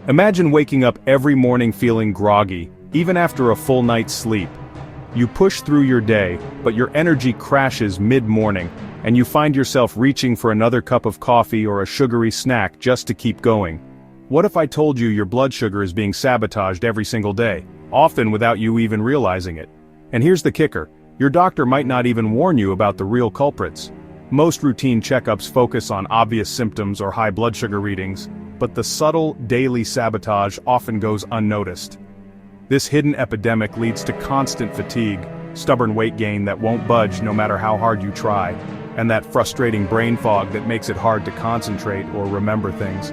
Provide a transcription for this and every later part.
Imagine waking up every morning feeling groggy, even after a full night's sleep. You push through your day, but your energy crashes mid-morning, and you find yourself reaching for another cup of coffee or a sugary snack just to keep going. What if I told you your blood sugar is being sabotaged every single day, often without you even realizing it? And here's the kicker, your doctor might not even warn you about the real culprits. Most routine checkups focus on obvious symptoms or high blood sugar readings, but the subtle, daily sabotage often goes unnoticed. This hidden epidemic leads to constant fatigue, stubborn weight gain that won't budge no matter how hard you try, and that frustrating brain fog that makes it hard to concentrate or remember things.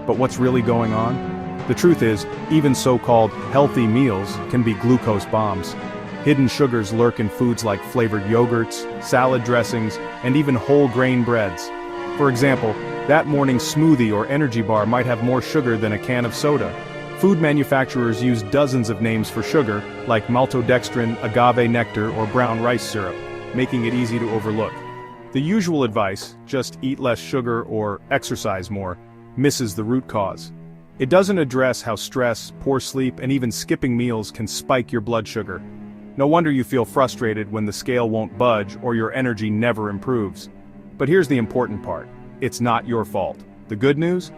But what's really going on? The truth is, even so-called healthy meals can be glucose bombs. Hidden sugars lurk in foods like flavored yogurts, salad dressings, and even whole grain breads. For example, that morning smoothie or energy bar might have more sugar than a can of soda. Food manufacturers use dozens of names for sugar, like maltodextrin, agave nectar, or brown rice syrup, making it easy to overlook. The usual advice, just eat less sugar or exercise more, misses the root cause. It doesn't address how stress, poor sleep, and even skipping meals can spike your blood sugar. No wonder you feel frustrated when the scale won't budge or your energy never improves. But here's the important part. It's not your fault. The good news?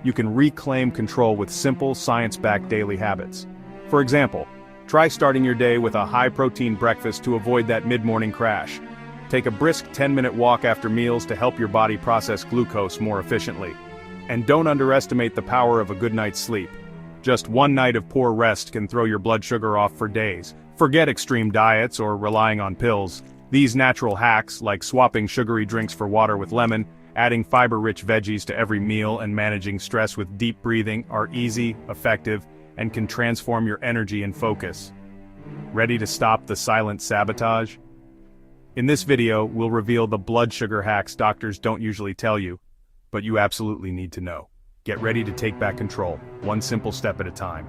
You can reclaim control with simple, science-backed daily habits. For example, try starting your day with a high-protein breakfast to avoid that mid-morning crash. Take a brisk 10-minute walk after meals to help your body process glucose more efficiently. And don't underestimate the power of a good night's sleep. Just one night of poor rest can throw your blood sugar off for days. Forget extreme diets or relying on pills. These natural hacks, like swapping sugary drinks for water with lemon, adding fiber-rich veggies to every meal, and managing stress with deep breathing, are easy, effective, and can transform your energy and focus. Ready to stop the silent sabotage? In this video, we'll reveal the blood sugar hacks doctors don't usually tell you, but you absolutely need to know. Get ready to take back control, one simple step at a time.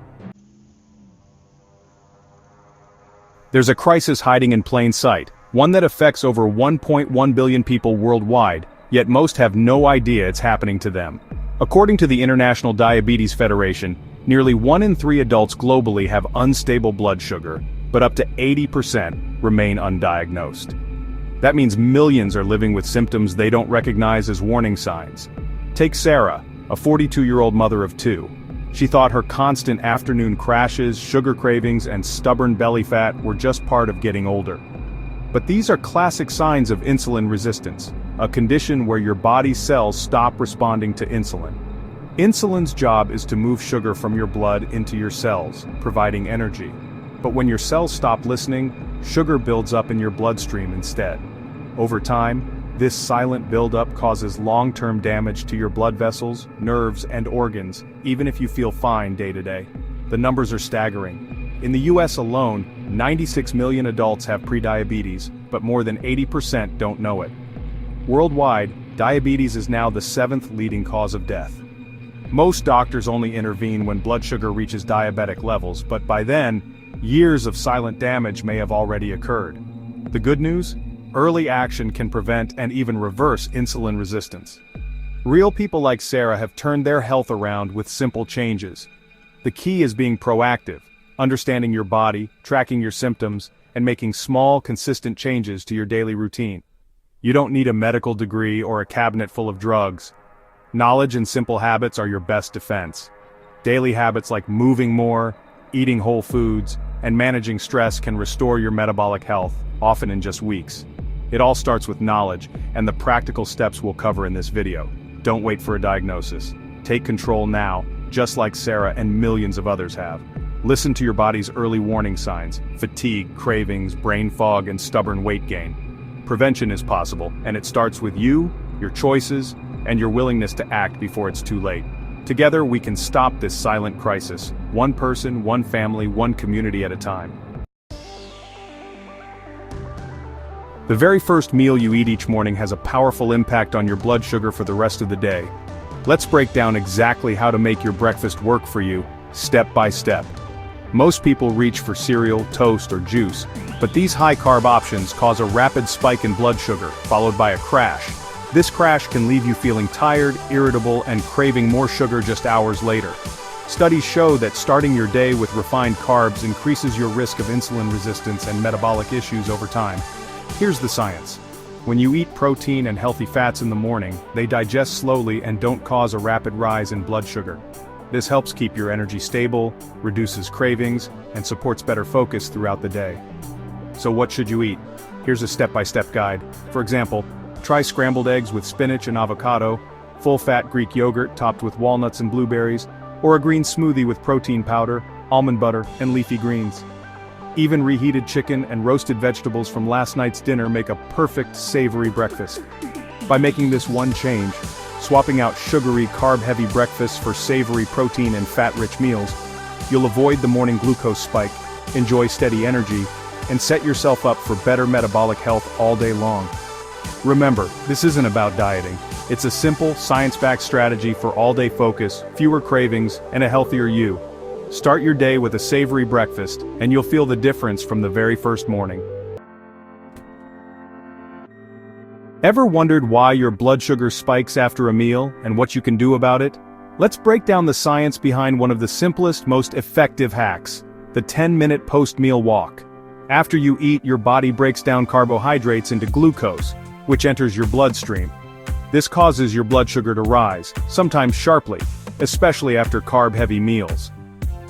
There's a crisis hiding in plain sight, one that affects over 1.1 billion people worldwide, yet most have no idea it's happening to them. According to the International Diabetes Federation, nearly 1 in 3 adults globally have unstable blood sugar, but up to 80% remain undiagnosed. That means millions are living with symptoms they don't recognize as warning signs. Take Sarah, a 42-year-old mother of 2. She thought her constant afternoon crashes, sugar cravings, and stubborn belly fat were just part of getting older. But these are classic signs of insulin resistance, a condition where your body's cells stop responding to insulin. Insulin's job is to move sugar from your blood into your cells, providing energy. But when your cells stop listening, sugar builds up in your bloodstream instead. Over time, this silent buildup causes long-term damage to your blood vessels, nerves, and organs, even if you feel fine day to day. The numbers are staggering. In the US alone, 96 million adults have prediabetes, but more than 80% don't know it. Worldwide, diabetes is now the 7th leading cause of death. Most doctors only intervene when blood sugar reaches diabetic levels, but by then, years of silent damage may have already occurred. The good news? Early action can prevent and even reverse insulin resistance. Real people like Sarah have turned their health around with simple changes. The key is being proactive, understanding your body, tracking your symptoms, and making small, consistent changes to your daily routine. You don't need a medical degree or a cabinet full of drugs. Knowledge and simple habits are your best defense. Daily habits like moving more, eating whole foods, and managing stress can restore your metabolic health, often in just weeks. It all starts with knowledge, and the practical steps we'll cover in this video. Don't wait for a diagnosis. Take control now, just like Sarah and millions of others have. Listen to your body's early warning signs: fatigue, cravings, brain fog, and stubborn weight gain. Prevention is possible, and it starts with you, your choices, and your willingness to act before it's too late. Together we can stop this silent crisis, one person, one family, one community at a time. The very first meal you eat each morning has a powerful impact on your blood sugar for the rest of the day. Let's break down exactly how to make your breakfast work for you, step by step. Most people reach for cereal, toast, or juice, but these high-carb options cause a rapid spike in blood sugar, followed by a crash. This crash can leave you feeling tired, irritable, and craving more sugar just hours later. Studies show that starting your day with refined carbs increases your risk of insulin resistance and metabolic issues over time. Here's the science. When you eat protein and healthy fats in the morning, they digest slowly and don't cause a rapid rise in blood sugar. This helps keep your energy stable, reduces cravings, and supports better focus throughout the day. So what should you eat? Here's a step-by-step guide. For example, try scrambled eggs with spinach and avocado, full-fat Greek yogurt topped with walnuts and blueberries, or a green smoothie with protein powder, almond butter, and leafy greens. Even reheated chicken and roasted vegetables from last night's dinner make a perfect savory breakfast. By making this one change, swapping out sugary, carb-heavy breakfasts for savory, protein and fat-rich meals, you'll avoid the morning glucose spike, enjoy steady energy, and set yourself up for better metabolic health all day long. Remember, this isn't about dieting. It's a simple, science-backed strategy for all-day focus, fewer cravings, and a healthier you. Start your day with a savory breakfast, and you'll feel the difference from the very first morning. Ever wondered why your blood sugar spikes after a meal, and what you can do about it? Let's break down the science behind one of the simplest, most effective hacks: the 10-minute post-meal walk. After you eat, your body breaks down carbohydrates into glucose, which enters your bloodstream. This causes your blood sugar to rise, sometimes sharply, especially after carb-heavy meals.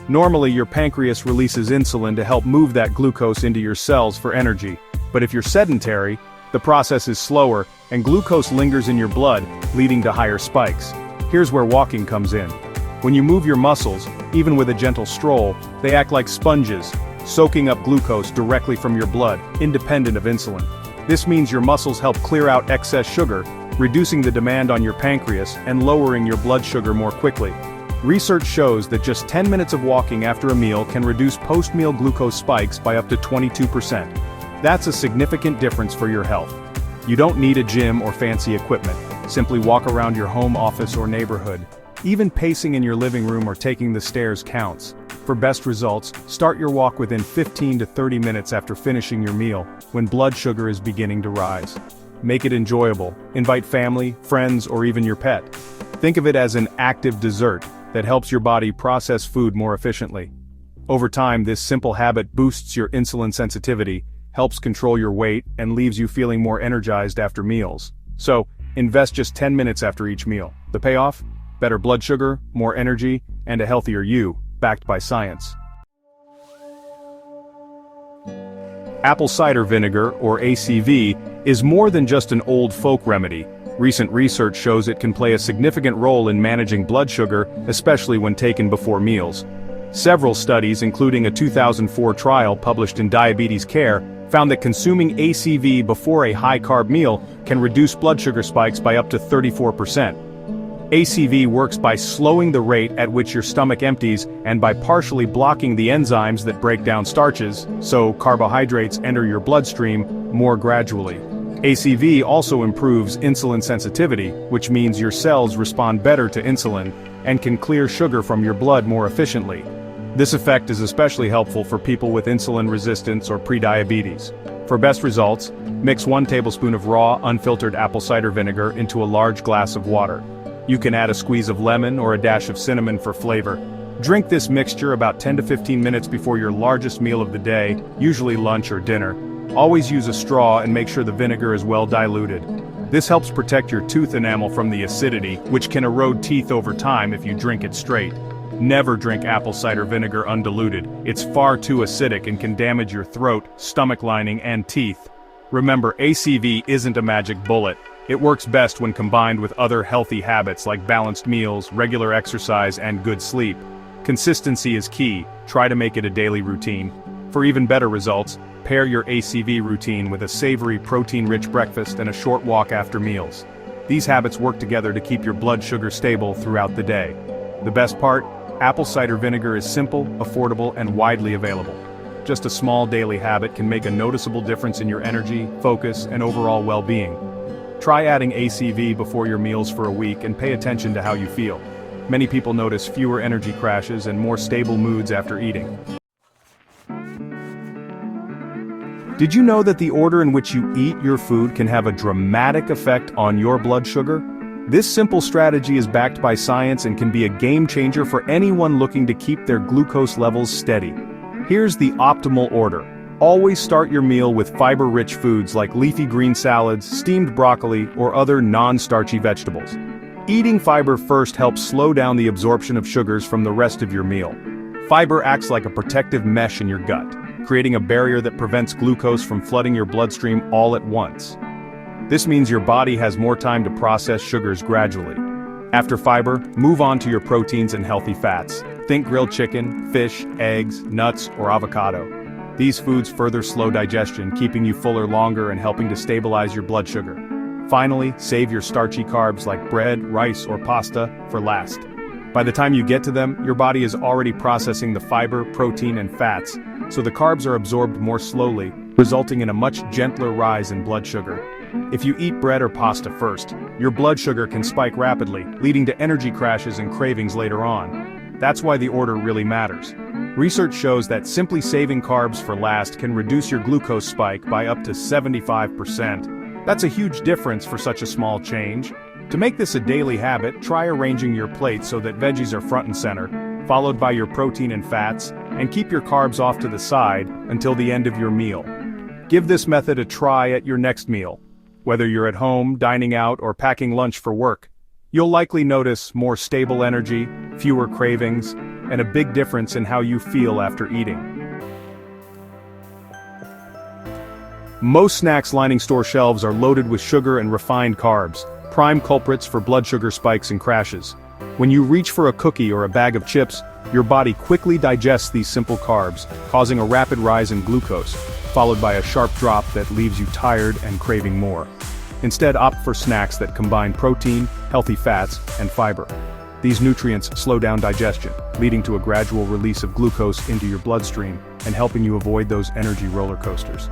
Normally, your pancreas releases insulin to help move that glucose into your cells for energy, but if you're sedentary, the process is slower, and glucose lingers in your blood, leading to higher spikes. Here's where walking comes in. When you move your muscles, even with a gentle stroll, they act like sponges, soaking up glucose directly from your blood, independent of insulin. This means your muscles help clear out excess sugar, reducing the demand on your pancreas and lowering your blood sugar more quickly. Research shows that just 10 minutes of walking after a meal can reduce post-meal glucose spikes by up to 22%. That's a significant difference for your health. You don't need a gym or fancy equipment. Simply walk around your home, office, or neighborhood. Even pacing in your living room or taking the stairs counts. For best results, start your walk within 15 to 30 minutes after finishing your meal, when blood sugar is beginning to rise. Make it enjoyable. Invite family, friends, or even your pet. Think of it as an active dessert that helps your body process food more efficiently. Over time, this simple habit boosts your insulin sensitivity, helps control your weight, and leaves you feeling more energized after meals. So, invest just 10 minutes after each meal. The payoff? Better blood sugar, more energy, and a healthier you, backed by science. Apple cider vinegar, or ACV, is more than just an old folk remedy. Recent research shows it can play a significant role in managing blood sugar, especially when taken before meals. Several studies, including a 2004 trial published in Diabetes Care, found that consuming ACV before a high-carb meal can reduce blood sugar spikes by up to 34%. ACV works by slowing the rate at which your stomach empties and by partially blocking the enzymes that break down starches, so carbohydrates enter your bloodstream more gradually. ACV also improves insulin sensitivity, which means your cells respond better to insulin and can clear sugar from your blood more efficiently. This effect is especially helpful for people with insulin resistance or prediabetes. For best results, mix 1 tablespoon of raw, unfiltered apple cider vinegar into a large glass of water. You can add a squeeze of lemon or a dash of cinnamon for flavor. Drink this mixture about 10 to 15 minutes before your largest meal of the day, usually lunch or dinner. Always use a straw and make sure the vinegar is well diluted. This helps protect your tooth enamel from the acidity, which can erode teeth over time if you drink it straight. Never drink apple cider vinegar undiluted. It's far too acidic and can damage your throat, stomach lining, and teeth. Remember, ACV isn't a magic bullet. It works best when combined with other healthy habits like balanced meals, regular exercise, and good sleep. Consistency is key. Try to make it a daily routine. For even better results, pair your ACV routine with a savory, protein-rich breakfast and a short walk after meals. These habits work together to keep your blood sugar stable throughout the day. The best part? Apple cider vinegar is simple, affordable, and widely available. Just a small daily habit can make a noticeable difference in your energy, focus, and overall well-being. Try adding ACV before your meals for a week and pay attention to how you feel. Many people notice fewer energy crashes and more stable moods after eating. Did you know that the order in which you eat your food can have a dramatic effect on your blood sugar? This simple strategy is backed by science and can be a game changer for anyone looking to keep their glucose levels steady. Here's the optimal order. Always start your meal with fiber-rich foods like leafy green salads, steamed broccoli, or other non-starchy vegetables. Eating fiber first helps slow down the absorption of sugars from the rest of your meal. Fiber acts like a protective mesh in your gut, creating a barrier that prevents glucose from flooding your bloodstream all at once. This means your body has more time to process sugars gradually. After fiber, move on to your proteins and healthy fats. Think grilled chicken, fish, eggs, nuts, or avocado. These foods further slow digestion, keeping you fuller longer and helping to stabilize your blood sugar. Finally, save your starchy carbs like bread, rice, or pasta for last. By the time you get to them, your body is already processing the fiber, protein, and fats, so the carbs are absorbed more slowly, resulting in a much gentler rise in blood sugar. If you eat bread or pasta first, your blood sugar can spike rapidly, leading to energy crashes and cravings later on. That's why the order really matters. Research shows that simply saving carbs for last can reduce your glucose spike by up to 75%. That's a huge difference for such a small change. To make this a daily habit, try arranging your plate so that veggies are front and center, followed by your protein and fats, and keep your carbs off to the side until the end of your meal. Give this method a try at your next meal. Whether you're at home, dining out, or packing lunch for work, you'll likely notice more stable energy, fewer cravings, and a big difference in how you feel after eating. Most snacks lining store shelves are loaded with sugar and refined carbs, prime culprits for blood sugar spikes and crashes. When you reach for a cookie or a bag of chips, your body quickly digests these simple carbs, causing a rapid rise in glucose, followed by a sharp drop that leaves you tired and craving more. Instead, opt for snacks that combine protein, healthy fats, and fiber. These nutrients slow down digestion, leading to a gradual release of glucose into your bloodstream and helping you avoid those energy roller coasters.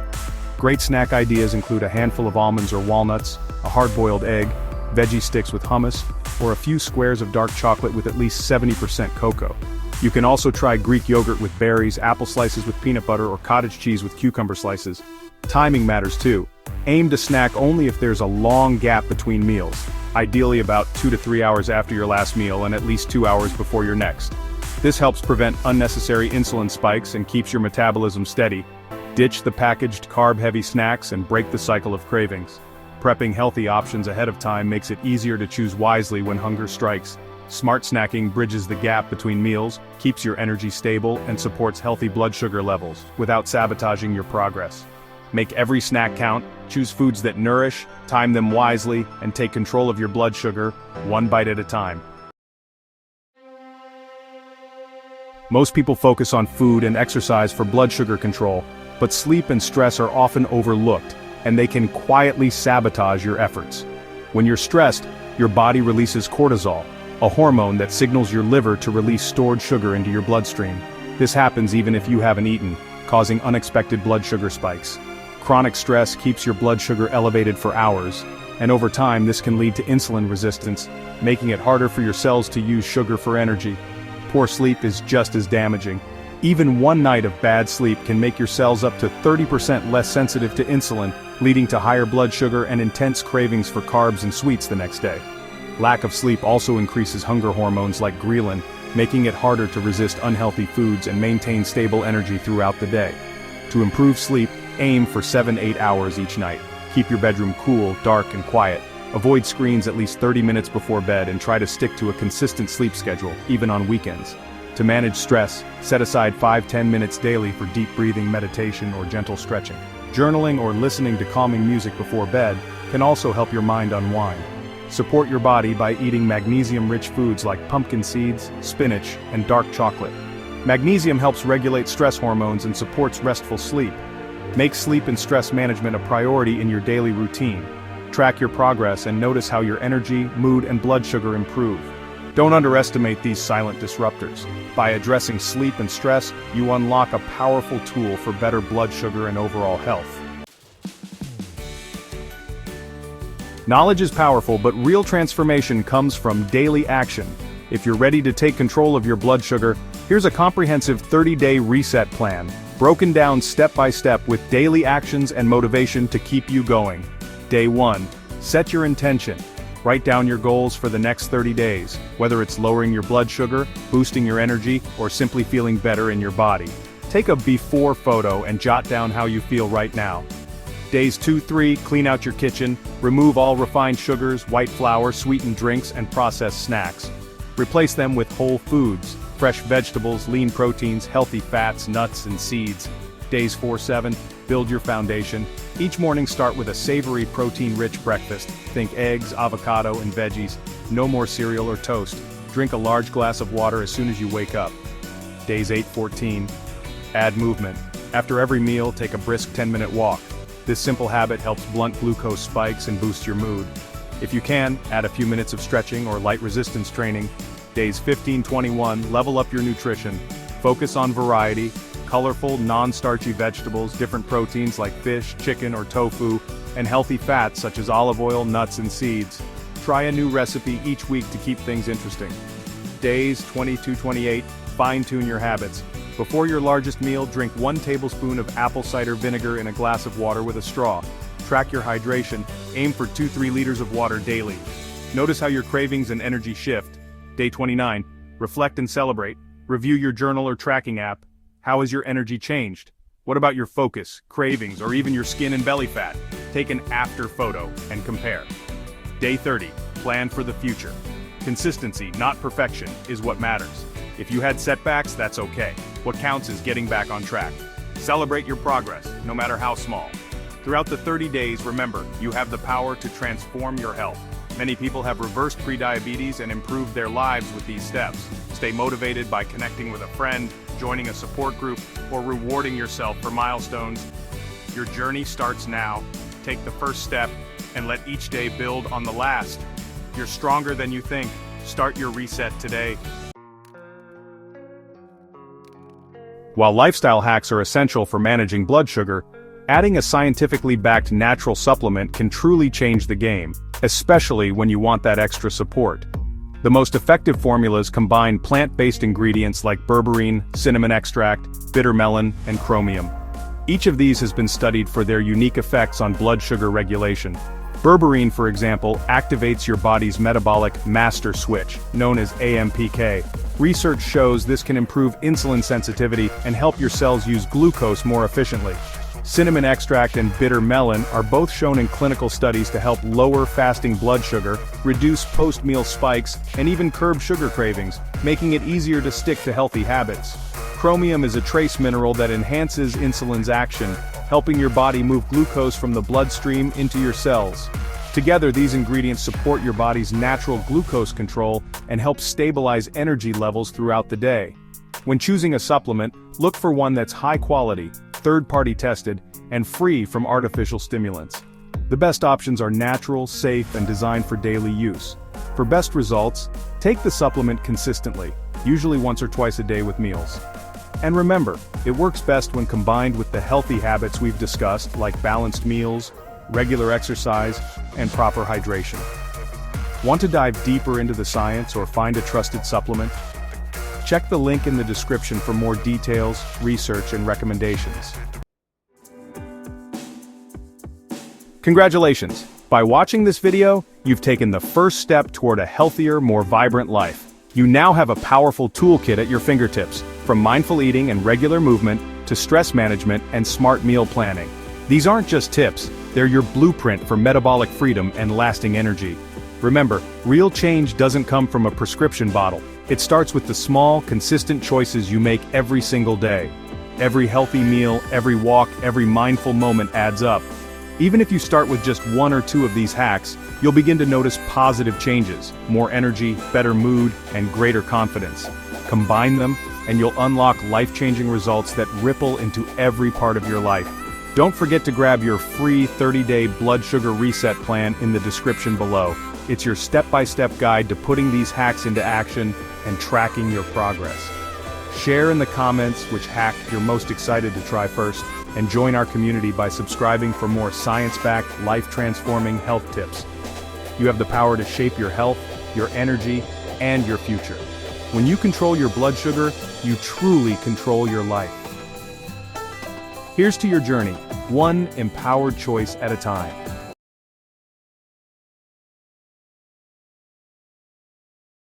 Great snack ideas include a handful of almonds or walnuts, a hard-boiled egg, veggie sticks with hummus, or a few squares of dark chocolate with at least 70% cocoa. You can also try Greek yogurt with berries, apple slices with peanut butter, or cottage cheese with cucumber slices. Timing matters too. Aim to snack only if there's a long gap between meals, ideally about 2 to 3 hours after your last meal and at least 2 hours before your next. This helps prevent unnecessary insulin spikes and keeps your metabolism steady. Ditch the packaged carb-heavy snacks and break the cycle of cravings. Prepping healthy options ahead of time makes it easier to choose wisely when hunger strikes. Smart snacking bridges the gap between meals, keeps your energy stable, and supports healthy blood sugar levels without sabotaging your progress. Make every snack count, choose foods that nourish, time them wisely, and take control of your blood sugar, one bite at a time. Most people focus on food and exercise for blood sugar control, but sleep and stress are often overlooked, and they can quietly sabotage your efforts. When you're stressed, your body releases cortisol, a hormone that signals your liver to release stored sugar into your bloodstream. This happens even if you haven't eaten, causing unexpected blood sugar spikes. Chronic stress keeps your blood sugar elevated for hours, and over time this can lead to insulin resistance, making it harder for your cells to use sugar for energy. Poor sleep is just as damaging. Even one night of bad sleep can make your cells up to 30% less sensitive to insulin, leading to higher blood sugar and intense cravings for carbs and sweets the next day. Lack of sleep also increases hunger hormones like ghrelin, making it harder to resist unhealthy foods and maintain stable energy throughout the day. To improve sleep, aim for 7-8 hours each night. Keep your bedroom cool, dark, and quiet. Avoid screens at least 30 minutes before bed and try to stick to a consistent sleep schedule, even on weekends. To manage stress, set aside 5-10 minutes daily for deep breathing, meditation, or gentle stretching. Journaling or listening to calming music before bed can also help your mind unwind. Support your body by eating magnesium-rich foods like pumpkin seeds, spinach, and dark chocolate. Magnesium helps regulate stress hormones and supports restful sleep. Make sleep and stress management a priority in your daily routine. Track your progress and notice how your energy, mood, and blood sugar improve. Don't underestimate these silent disruptors. By addressing sleep and stress, you unlock a powerful tool for better blood sugar and overall health. Knowledge is powerful, but real transformation comes from daily action. If you're ready to take control of your blood sugar, here's a comprehensive 30-day reset plan, broken down step by step with daily actions and motivation to keep you going. Day 1. Set your intention. Write down your goals for the next 30 days, whether it's lowering your blood sugar, boosting your energy, or simply feeling better in your body. Take a before photo and jot down how you feel right now. Days 2-3, clean out your kitchen, remove all refined sugars, white flour, sweetened drinks, and processed snacks. Replace them with whole foods, fresh vegetables, lean proteins, healthy fats, nuts, and seeds. Days 4-7, build your foundation. Each morning start with a savory, protein-rich breakfast. Think eggs, avocado, and veggies. No more cereal or toast. Drink a large glass of water as soon as you wake up. Days 8-14, add movement. After every meal, take a brisk 10-minute walk. This simple habit helps blunt glucose spikes and boost your mood. If you can, add a few minutes of stretching or light resistance training. Days 15-21, level up your nutrition. Focus on variety, colorful, non-starchy vegetables, different proteins like fish, chicken, or tofu, and healthy fats such as olive oil, nuts, and seeds. Try a new recipe each week to keep things interesting. Days 20-28, fine-tune your habits. Before your largest meal, drink 1 tablespoon of apple cider vinegar in a glass of water with a straw. Track your hydration, aim for 2-3 liters of water daily. Notice how your cravings and energy shift. Day 29, reflect and celebrate. Review your journal or tracking app. How has your energy changed? What about your focus, cravings, or even your skin and belly fat? Take an after photo and compare. Day 30, plan for the future. Consistency, not perfection, is what matters. If you had setbacks, that's okay. What counts is getting back on track. Celebrate your progress, no matter how small. Throughout the 30 days, remember, you have the power to transform your health. Many people have reversed prediabetes and improved their lives with these steps. Stay motivated by connecting with a friend, joining a support group, or rewarding yourself for milestones. Your journey starts now. Take the first step, and let each day build on the last. You're stronger than you think. Start your reset today. While lifestyle hacks are essential for managing blood sugar, adding a scientifically backed natural supplement can truly change the game, especially when you want that extra support. The most effective formulas combine plant-based ingredients like berberine, cinnamon extract, bitter melon, and chromium. Each of these has been studied for their unique effects on blood sugar regulation. Berberine, for example, activates your body's metabolic master switch, known as AMPK. Research shows this can improve insulin sensitivity and help your cells use glucose more efficiently. Cinnamon extract and bitter melon are both shown in clinical studies to help lower fasting blood sugar, reduce post-meal spikes, and even curb sugar cravings, making it easier to stick to healthy habits. Chromium is a trace mineral that enhances insulin's action, helping your body move glucose from the bloodstream into your cells. Together, these ingredients support your body's natural glucose control and help stabilize energy levels throughout the day. When choosing a supplement, look for one that's high quality, third-party tested, and free from artificial stimulants. The best options are natural, safe, and designed for daily use. For best results, take the supplement consistently, usually once or twice a day with meals. And remember, it works best when combined with the healthy habits we've discussed, like balanced meals, regular exercise, and proper hydration. Want to dive deeper into the science or find a trusted supplement? Check the link in the description for more details, research, and recommendations. Congratulations! By watching this video, you've taken the first step toward a healthier, more vibrant life. You now have a powerful toolkit at your fingertips, from mindful eating and regular movement to stress management and smart meal planning. These aren't just tips, they're your blueprint for metabolic freedom and lasting energy. Remember, real change doesn't come from a prescription bottle. It starts with the small, consistent choices you make every single day. Every healthy meal, every walk, every mindful moment adds up. Even if you start with just 1 or 2 of these hacks, you'll begin to notice positive changes, more energy, better mood, and greater confidence. Combine them, and you'll unlock life-changing results that ripple into every part of your life. Don't forget to grab your free 30-day blood sugar reset plan in the description below. It's your step-by-step guide to putting these hacks into action and tracking your progress. Share in the comments which hack you're most excited to try first, and join our community by subscribing for more science-backed, life-transforming health tips. You have the power to shape your health, your energy, and your future. When you control your blood sugar, you truly control your life. Here's to your journey, one empowered choice at a time.